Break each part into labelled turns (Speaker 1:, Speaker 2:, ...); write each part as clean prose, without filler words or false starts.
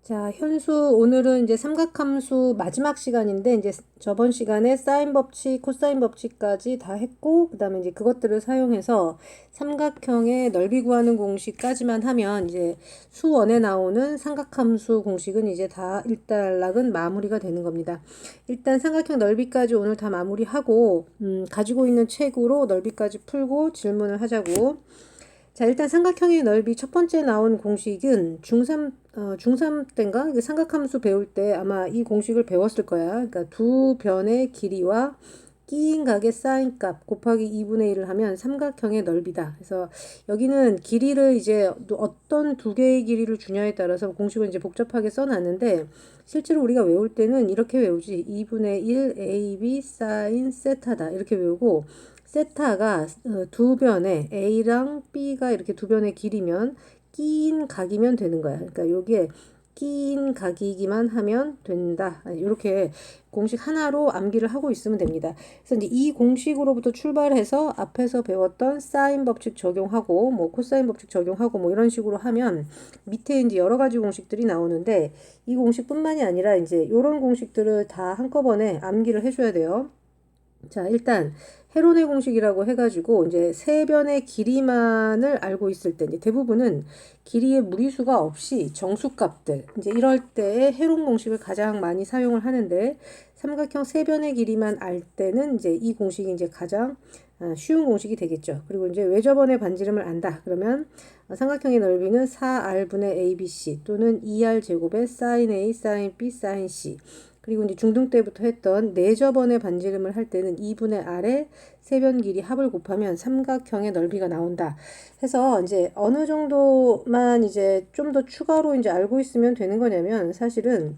Speaker 1: 자, 현수, 오늘은 이제 삼각함수 마지막 시간인데, 이제 저번 시간에 사인 법칙, 코사인 법칙까지 다 했고, 그 다음에 이제 그것들을 사용해서 삼각형의 넓이 구하는 공식까지만 하면, 이제 수원에 나오는 삼각함수 공식은 이제 다 일단락은 마무리가 되는 겁니다. 일단 삼각형 넓이까지 오늘 다 마무리하고, 가지고 있는 책으로 넓이까지 풀고 질문을 하자고. 자, 일단 삼각형의 넓이 첫 번째 나온 공식은 중3 때인가? 삼각함수 배울 때 아마 이 공식을 배웠을 거야. 그러니까 두 변의 길이와 끼인 각의 사인 값 곱하기 2분의 1을 하면 삼각형의 넓이다. 그래서 여기는 길이를 이제 어떤 두 개의 길이를 주냐에 따라서 공식을 이제 복잡하게 써놨는데 실제로 우리가 외울 때는 이렇게 외우지. 2분의 1 AB 사인 세타다. 이렇게 외우고 세타가 두 변의 A랑 B가 이렇게 두 변의 길이면 끼인 각이면 되는 거야. 그러니까 요게 끼인 각이기만 하면 된다. 이렇게 공식 하나로 암기를 하고 있으면 됩니다. 그래서 이제 이 공식으로부터 출발해서 앞에서 배웠던 사인 법칙 적용하고 뭐 코사인 법칙 적용하고 뭐 이런 식으로 하면 밑에 이제 여러 가지 공식들이 나오는데 이 공식뿐만이 아니라 이제 이런 공식들을 다 한꺼번에 암기를 해줘야 돼요. 자, 일단 헤론의 공식이라고 해가지고 이제 세 변의 길이만을 알고 있을 때 이제 대부분은 길이의 무리수가 없이 정수값들 이제 이럴 때에 헤론 공식을 가장 많이 사용을 하는데 삼각형 세 변의 길이만 알 때는 이제 이 공식이 이제 가장 쉬운 공식이 되겠죠. 그리고 이제 외접원의 반지름을 안다. 그러면 삼각형의 넓이는 4r분의 abc 또는 2r 제곱의 sin a, sin b, sin c. 그리고 이제 중등 때부터 했던 내접원의 반지름을 할 때는 2분의 r의 세변 길이 합을 곱하면 삼각형의 넓이가 나온다. 해서 이제 어느 정도만 이제 좀 더 추가로 이제 알고 있으면 되는 거냐면 사실은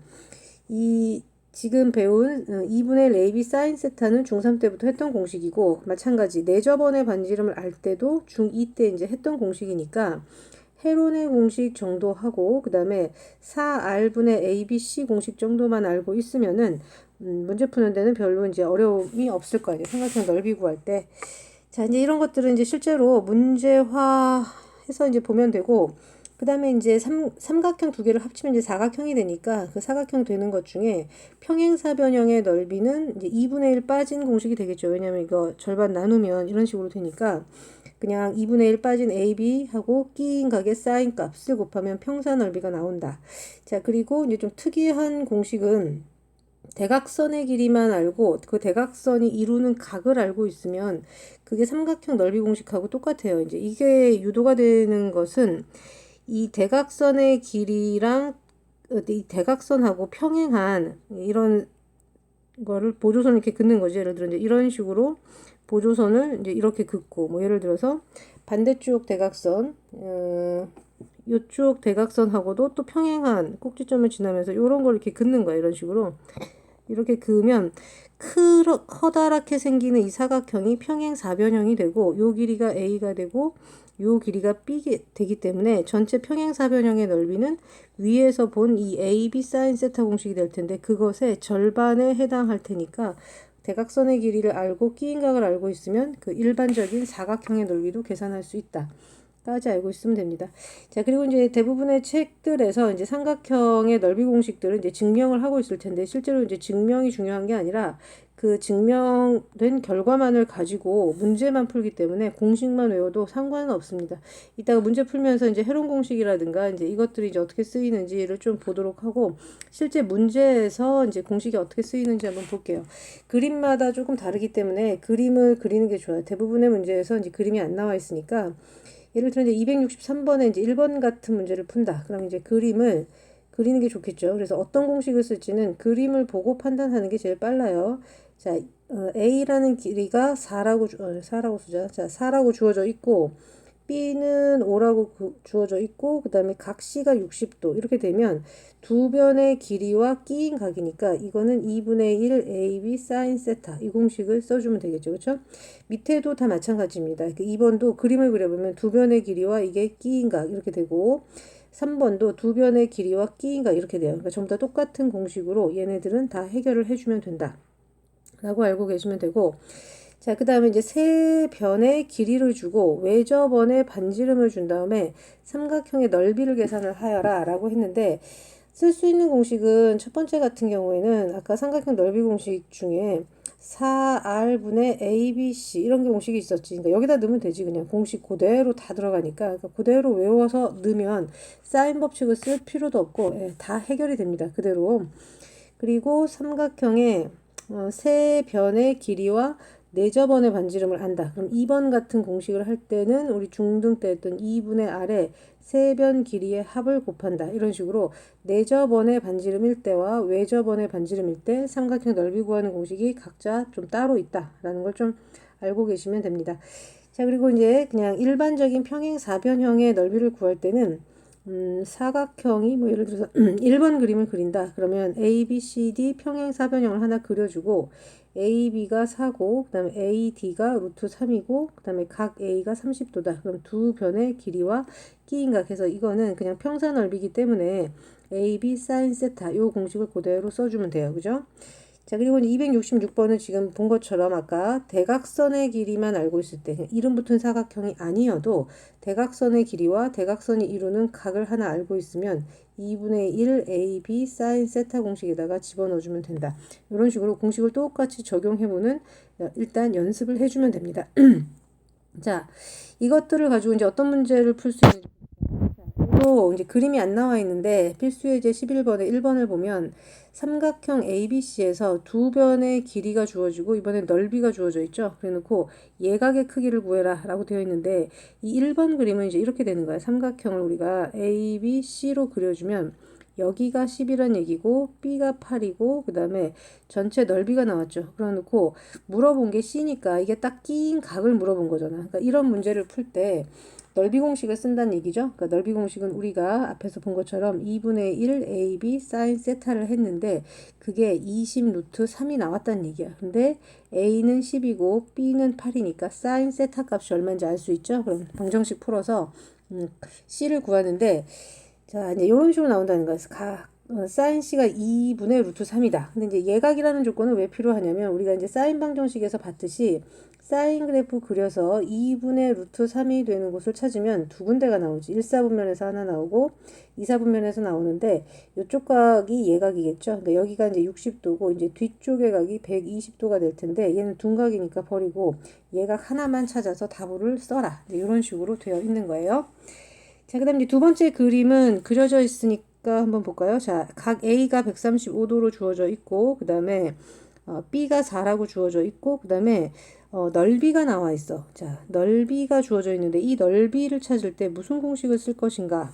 Speaker 1: 이 지금 배운 2분의 1 AB 사인 세타는 중3 때부터 했던 공식이고 마찬가지 내접원의 반지름을 알 때도 중2 때 이제 했던 공식이니까 헤론의 공식 정도 하고 그 다음에 4r분의 ABC 공식 정도만 알고 있으면은 문제 푸는 데는 별로 이제 어려움이 없을 거예요. 삼각형 넓이 구할 때. 자, 이제 이런 것들은 이제 실제로 문제화해서 이제 보면 되고 그 다음에 이제 삼각형 두 개를 합치면 이제 사각형이 되니까 그 사각형 되는 것 중에 평행사변형의 넓이는 이제 2분의 1 빠진 공식이 되겠죠. 왜냐면 이거 절반 나누면 이런 식으로 되니까 그냥 2분의 1 빠진 AB 하고 끼인 각의 사인 값을 곱하면 평사 넓이가 나온다. 자, 그리고 이제 좀 특이한 공식은 대각선의 길이만 알고 그 대각선이 이루는 각을 알고 있으면 그게 삼각형 넓이 공식하고 똑같아요. 이제 이게 유도가 되는 것은 이 대각선의 길이랑 이 대각선하고 평행한 이런 거를 보조선을 이렇게 긋는 거지. 예를 들어 이제 이런 식으로 보조선을 이제 이렇게 긋고 뭐 예를 들어서 반대쪽 대각선 이쪽 대각선하고도 또 평행한 꼭지점을 지나면서 이런 걸 이렇게 긋는 거야. 이런 식으로 이렇게 그으면 커다랗게 생기는 이 사각형이 평행사변형이 되고 요 길이가 A가 되고 요 길이가 B 되기 때문에 전체 평행사변형의 넓이는 위에서 본 이 AB 사인 세타 공식이 될 텐데 그것의 절반에 해당할 테니까 대각선의 길이를 알고 끼인 각을 알고 있으면 그 일반적인 사각형의 넓이도 계산할 수 있다. 까지 알고 있으면 됩니다. 자, 그리고 이제 대부분의 책들에서 이제 삼각형의 넓이 공식들은 이제 증명을 하고 있을 텐데 실제로 이제 증명이 중요한 게 아니라 그 증명된 결과만을 가지고 문제만 풀기 때문에 공식만 외워도 상관은 없습니다. 이따가 문제 풀면서 이제 헤론 공식이라든가 이제 이것들이 이제 어떻게 쓰이는지를 좀 보도록 하고 실제 문제에서 이제 공식이 어떻게 쓰이는지 한번 볼게요. 그림마다 조금 다르기 때문에 그림을 그리는 게 좋아요. 대부분의 문제에서 이제 그림이 안 나와 있으니까 예를 들어 이제 263번에 이제 1번 같은 문제를 푼다. 그럼 이제 그림을 그리는 게 좋겠죠. 그래서 어떤 공식을 쓸지는 그림을 보고 판단하는 게 제일 빨라요. 자, A라는 길이가 4라고 쓰자. 자, 4라고 주어져 있고 B는 5라고 주어져 있고 그 다음에 각 C가 60도 이렇게 되면 두 변의 길이와 끼인 각이니까 이거는 2분의 1 AB 사인 세타 이 공식을 써주면 되겠죠. 그렇죠? 밑에도 다 마찬가지입니다. 2번도 그림을 그려보면 두 변의 길이와 이게 끼인 각 이렇게 되고 3번도 두 변의 길이와 끼인 각 이렇게 돼요. 그러니까 전부 다 똑같은 공식으로 얘네들은 다 해결을 해주면 된다. 라고 알고 계시면 되고 자, 그 다음에 이제 세 변의 길이를 주고 외접원의 반지름을 준 다음에 삼각형의 넓이를 계산을 하여라 라고 했는데 쓸 수 있는 공식은 첫 번째 같은 경우에는 아까 삼각형 넓이 공식 중에 4R분의 ABC 이런 게 공식이 있었지. 그러니까 여기다 넣으면 되지. 그냥 공식 그대로 다 들어가니까. 그러니까 그대로 외워서 넣으면 사인 법칙을 쓸 필요도 없고 다 해결이 됩니다. 그대로. 그리고 삼각형의 세 변의 길이와 네저번의 반지름을 안다. 그럼 2번 같은 공식을 할 때는 우리 중등 때 했던 2분의 R에 세변 길이의 합을 곱한다. 이런 식으로 네저번의 반지름일 때와 외저번의 반지름일 때 삼각형 넓이 구하는 공식이 각자 좀 따로 있다라는 걸 좀 알고 계시면 됩니다. 자, 그리고 이제 그냥 일반적인 평행 사변형의 넓이를 구할 때는 사각형이 뭐 예를 들어서 1번 그림을 그린다. 그러면 A, B, C, D 평행 사변형을 하나 그려주고 A, B가 4고 그 다음에 A, D가 루트 3이고 그 다음에 각 A가 30도다. 그럼 두 변의 길이와 끼인각 해서 이거는 그냥 평사 넓이기 때문에 A, B 사인 세타 요 공식을 그대로 써주면 돼요. 그죠? 자, 그리고 266번은 지금 본 것처럼 아까 대각선의 길이만 알고 있을 때 이름 붙은 사각형이 아니어도 대각선의 길이와 대각선이 이루는 각을 하나 알고 있으면 2분의 1 AB 사인 세타 공식에다가 집어넣어주면 된다. 이런 식으로 공식을 똑같이 적용해보는 일단 연습을 해주면 됩니다. 자, 이것들을 가지고 이제 어떤 문제를 풀 수 있는지 또 이제 그림이 안 나와 있는데 필수예제 11번에 1번을 보면 삼각형 ABC에서 두 변의 길이가 주어지고 이번엔 넓이가 주어져 있죠. 그래 놓고 예각의 크기를 구해라 라고 되어 있는데 이 1번 그림은 이제 이렇게 되는 거예요. 삼각형을 우리가 ABC로 그려주면 여기가 10이란 얘기고 B가 8이고 그 다음에 전체 넓이가 나왔죠. 그래 놓고 물어본 게 C니까 이게 딱 끼인 각을 물어본 거잖아. 그러니까 이런 문제를 풀때 넓이 공식을 쓴다는 얘기죠. 그러니까 넓이 공식은 우리가 앞에서 본 것처럼 2분의 1 AB 사인 세타를 했는데 그게 20 루트 3이 나왔다는 얘기야. 근데 A는 10이고 B는 8이니까 사인 세타 값이 얼마인지 알 수 있죠. 그럼 방정식 풀어서 C를 구하는데 자, 이제 이런 식으로 나온다는 거예요. 사인 C가 2분의 루트 3이다. 근데 이제 예각이라는 조건은 왜 필요하냐면 우리가 이제 사인 방정식에서 봤듯이 사인 그래프 그려서 2분의 루트 3이 되는 곳을 찾으면 두 군데가 나오지. 1사분면에서 하나 나오고 2사분면에서 나오는데 이쪽 각이 예각이겠죠. 그러니까 여기가 이제 60도고 이제 뒤쪽의 각이 120도가 될 텐데 얘는 둔각이니까 버리고 예각 하나만 찾아서 답을 써라. 이런 식으로 되어 있는 거예요. 자, 그 다음에 두 번째 그림은 그려져 있으니까 한번 볼까요? 자, 각 A가 135도로 주어져 있고, 그 다음에 B가 4라고 주어져 있고, 그 다음에 넓이가 나와 있어. 자, 넓이가 주어져 있는데 이 넓이를 찾을 때 무슨 공식을 쓸 것인가를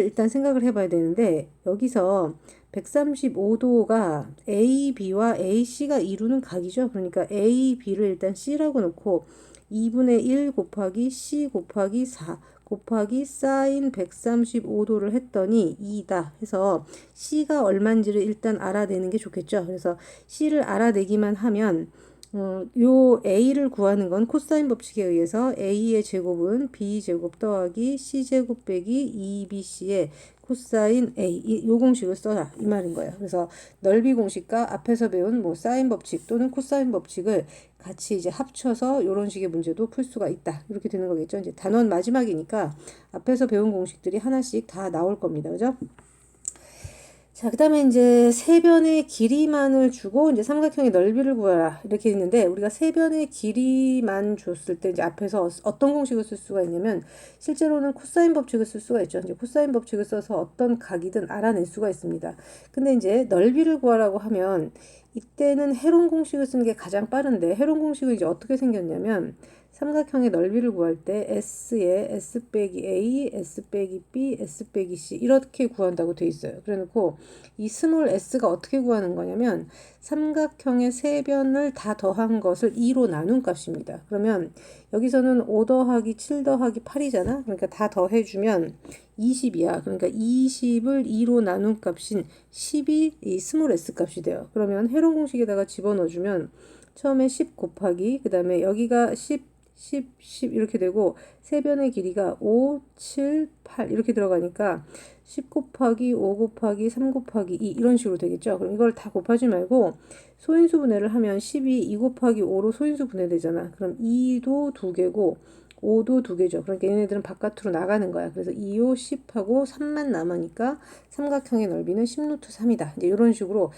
Speaker 1: 일단 생각을 해봐야 되는데 여기서 135도가 A, B와 AC가 이루는 각이죠. 그러니까 A, B를 일단 C라고 놓고 2분의 1 곱하기 C 곱하기 4 곱하기 사인 135도를 했더니 2다 해서 C가 얼마인지를 일단 알아내는 게 좋겠죠. 그래서 C를 알아내기만 하면 요 A를 구하는 건 코사인 법칙에 의해서 A의 제곱은 B제곱 더하기 C제곱 빼기 2BC의 코사인 A 요 공식을 써라 이 말인 거예요. 그래서 넓이 공식과 앞에서 배운 뭐 사인 법칙 또는 코사인 법칙을 같이 이제 합쳐서 이런 식의 문제도 풀 수가 있다. 이렇게 되는 거겠죠. 이제 단원 마지막이니까 앞에서 배운 공식들이 하나씩 다 나올 겁니다. 그죠? 자, 그 다음에 이제 세변의 길이만을 주고 이제 삼각형의 넓이를 구하라 이렇게 있는데 우리가 세변의 길이만 줬을 때 이제 앞에서 어떤 공식을 쓸 수가 있냐면 실제로는 코사인 법칙을 쓸 수가 있죠. 이제 코사인 법칙을 써서 어떤 각이든 알아낼 수가 있습니다. 근데 이제 넓이를 구하라고 하면 이때는 해론 공식을 쓰는 게 가장 빠른데 해론 공식은 이제 어떻게 생겼냐면 삼각형의 넓이를 구할 때 S에 S 빼기 A, S 빼기 B, S 빼기 C 이렇게 구한다고 돼 있어요. 그래놓고 이 스몰 s가 어떻게 구하는 거냐면 삼각형의 세 변을 다 더한 것을 2로 나눈 값입니다. 그러면 여기서는 5 더하기 7 더하기 8이잖아. 그러니까 다 더해주면 20이야. 그러니까 20을 2로 나눈 값인 10이 이 스몰 s 값이 돼요. 그러면 해론 공식에다가 집어넣어주면 처음에 10 곱하기 그 다음에 여기가 10 이렇게 되고 세변의 길이가 5, 7, 8 이렇게 들어가니까 10 곱하기 5 곱하기 3 곱하기 2 이런 식으로 되겠죠. 그럼 이걸 다 곱하지 말고 소인수 분해를 하면 10이 2 곱하기 5로 소인수 분해되잖아. 그럼 2도 2개고 5도 2개죠. 그러니까 얘네들은 바깥으로 나가는 거야. 그래서 2, 5, 10하고 3만 남으니까 삼각형의 넓이는 10루트 3이다. 이제 이런 식으로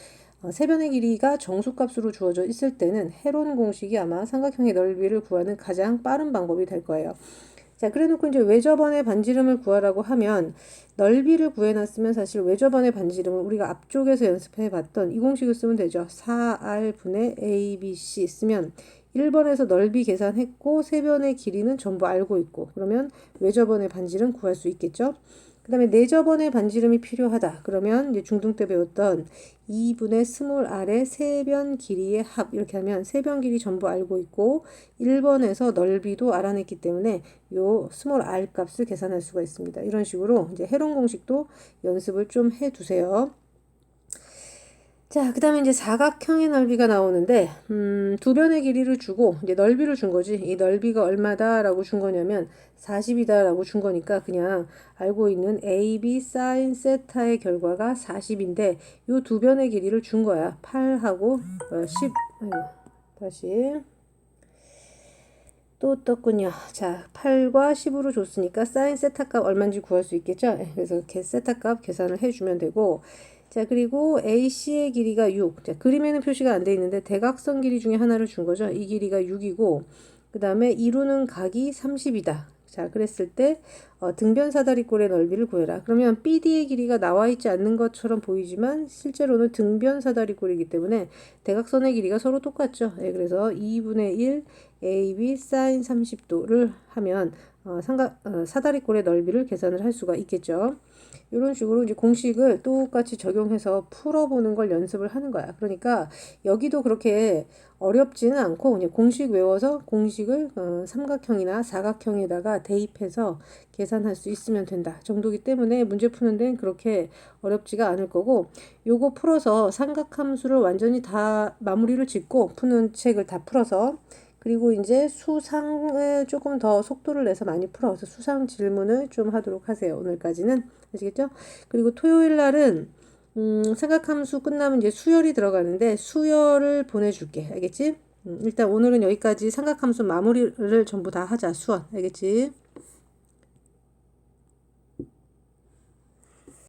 Speaker 1: 세변의 길이가 정수값으로 주어져 있을 때는 헤론 공식이 아마 삼각형의 넓이를 구하는 가장 빠른 방법이 될 거예요. 자, 그래 놓고 이제 외접원의 반지름을 구하라고 하면 넓이를 구해놨으면 사실 외접원의 반지름은 우리가 앞쪽에서 연습해 봤던 이 공식을 쓰면 되죠. 4R분의 ABC 쓰면 1번에서 넓이 계산했고 세변의 길이는 전부 알고 있고 그러면 외접원의 반지름 구할 수 있겠죠. 그 다음에 내접원의 반지름이 필요하다. 그러면 이제 중등 때 배웠던 2분의 스몰 r의 세변 길이의 합 이렇게 하면 세변 길이 전부 알고 있고 1번에서 넓이도 알아냈기 때문에 요 스몰 r 값을 계산할 수가 있습니다. 이런 식으로 이제 헤론 공식도 연습을 좀 해두세요. 자, 그 다음에 이제 사각형의 넓이가 나오는데, 두 변의 길이를 주고, 이제 넓이를 준 거지. 이 넓이가 얼마다라고 준 거냐면, 40이다라고 준 거니까 그냥 알고 있는 AB 사인 세타의 결과가 40인데, 요 두 변의 길이를 준 거야. 8하고 10. 아이고, 다시. 또 떴군요. 자, 8과 10으로 줬으니까 사인 세타 값 얼마인지 구할 수 있겠죠? 그래서 세타 값 계산을 해주면 되고, 자, 그리고 AC의 길이가 6. 자, 그림에는 표시가 안 돼 있는데 대각선 길이 중에 하나를 준 거죠. 이 길이가 6이고 그 다음에 이루는 각이 30이다. 자, 그랬을 때 등변 사다리꼴의 넓이를 구해라. 그러면 BD의 길이가 나와 있지 않는 것처럼 보이지만 실제로는 등변 사다리꼴이기 때문에 대각선의 길이가 서로 똑같죠. 네, 그래서 2분의 1 AB 사인 30도를 하면 사다리꼴의 넓이를 계산을 할 수가 있겠죠. 이런 식으로 이제 공식을 똑같이 적용해서 풀어보는 걸 연습을 하는 거야. 그러니까 여기도 그렇게 어렵지는 않고 그냥 공식 외워서 공식을 삼각형이나 사각형에다가 대입해서 계산할 수 있으면 된다 정도기 때문에 문제 푸는 데는 그렇게 어렵지가 않을 거고 요거 풀어서 삼각함수를 완전히 다 마무리를 짓고 푸는 책을 다 풀어서 그리고 이제 수상을 조금 더 속도를 내서 많이 풀어서 수상 질문을 좀 하도록 하세요. 오늘까지는 아시겠죠? 그리고 토요일 날은 삼각함수 끝나면 이제 수열이 들어가는데 수열을 보내줄게. 알겠지? 일단 오늘은 여기까지 삼각함수 마무리를 전부 다 하자. 수원. 알겠지?